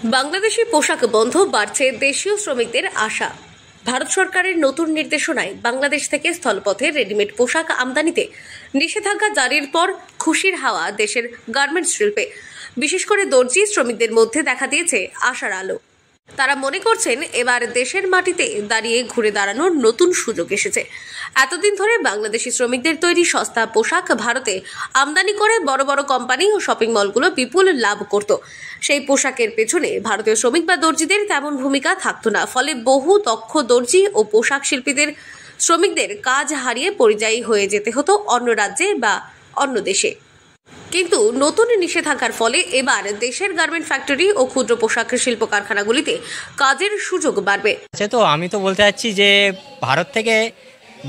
বাংলাদেশি পোশাক বন্ধ, বাড়ছে দেশীয় শ্রমিকদের আশা। ভারত সরকারের নতুন নির্দেশনায় বাংলাদেশ থেকে স্থলপথে রেডিমেড পোশাক আমদানিতে নিষেধাজ্ঞা জারির পর খুশির হাওয়া দেশের গার্মেন্টস শিল্পে, বিশেষ করে দর্জি শ্রমিকদের মধ্যে দেখা দিয়েছে আশার আলো। তারা মনে করছেন এবার দেশের মাটিতে দাঁড়িয়ে ঘুরে দাঁড়ানোর নতুন সুযোগ এসেছে। এতদিন ধরে বাংলাদেশি শ্রমিকদের তৈরি সস্তা পোশাক ভারতে আমদানি করে বড় বড় কোম্পানি ও শপিং মলগুলো বিপুল লাভ করত। সেই পোশাকের পেছনে ভারতীয় শ্রমিক বা দর্জিদের তেমন ভূমিকা থাকতো না, ফলে বহু দক্ষ দর্জি ও পোশাক শিল্পীদের শ্রমিকদের কাজ হারিয়ে পরিযায়ী হয়ে যেতে হতো অন্য রাজ্যে বা অন্য দেশে। কিন্তু নতুন নিষেধাজ্ঞার ফলে এবার দেশের গার্মেন্ট ফ্যাক্টরি ও ক্ষুদ্র পোশাক শিল্প কারখানাগুলিতে কাজের সুযোগ বাড়বে। তো আমি তো বলতে চাচ্ছি যে ভারত থেকে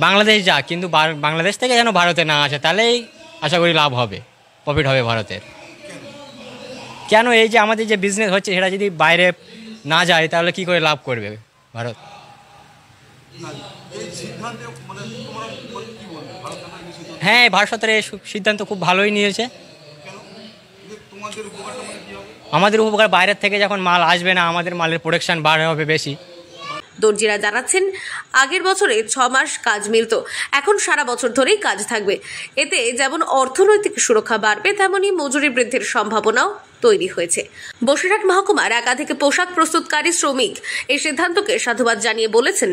বাংলাদেশ যাক, কিন্তু বাংলাদেশ থেকে যেন ভারতে না আসে, তাহলেই আশা করি লাভ হবে, প্রফিট হবে ভারতের। কেন এই যে আমাদের যে বিজনেস হচ্ছে সেটা যদি বাইরে না যায় তাহলে কি করে লাভ করবে ভারত? হ্যাঁ, ভারত সরকারের এই সিদ্ধান্ত খুব ভালোই নিয়েছে। আমাদের উপকার, বাইরের থেকে যখন মাল আসবে না, আমাদের মালের প্রোডাকশন বাড়ে হবে বেশি। দর্জিরা জানাচ্ছেন আগের বছরে 6 মাস কাজ মিলত, এখন সারা বছর ধরেই কাজ থাকবে। এতে যেমন অর্থনৈতিক সুরক্ষা বাড়বে, তেমনই মজুরি বৃদ্ধির সম্ভাবনাও তৈরি হয়েছে। বসিরহাট মহকুমার একাধিক পোশাক প্রস্তুতকারী শ্রমিক এই সিদ্ধান্তকে সাধুবাদ জানিয়ে বলেছেন,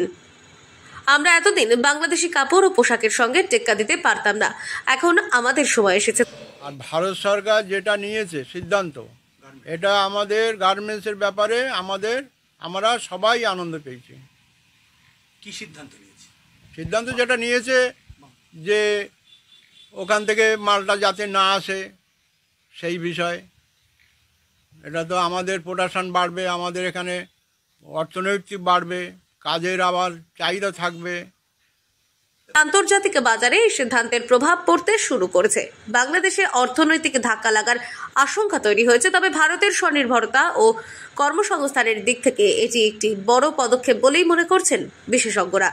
আমরা এতদিন বাংলাদেশি কাপড় ও পোশাকের সঙ্গে টেক্কা দিতে পারতাম না, এখন আমাদের সময় এসেছে। আর ভারত সরকার যেটা নিয়েছে সিদ্ধান্ত, এটা আমাদের গার্মেন্টসের ব্যাপারে আমরা সবাই আনন্দ পেয়েছি। কি সিদ্ধান্ত নিয়েছে? সিদ্ধান্ত যেটা নিয়েছে যে ওখান থেকে মালটা যাতে না আসে সেই বিষয়, এটা তো আমাদের প্রোডাকশন বাড়বে, আমাদের এখানে অর্থনৈতিক বাড়বে, কাজের আবার চাহিদা থাকবে। আন্তর্জাতিক বাজারে এই সিদ্ধান্তের প্রভাব পড়তে শুরু করেছে। বাংলাদেশে অর্থনৈতিক ধাক্কা লাগার আশঙ্কা তৈরি হয়েছে, তবে ভারতের স্বনির্ভরতা ও কর্মসংস্থানের দিক থেকে এটি একটি বড় পদক্ষেপ বলেই মনে করছেন বিশেষজ্ঞরা।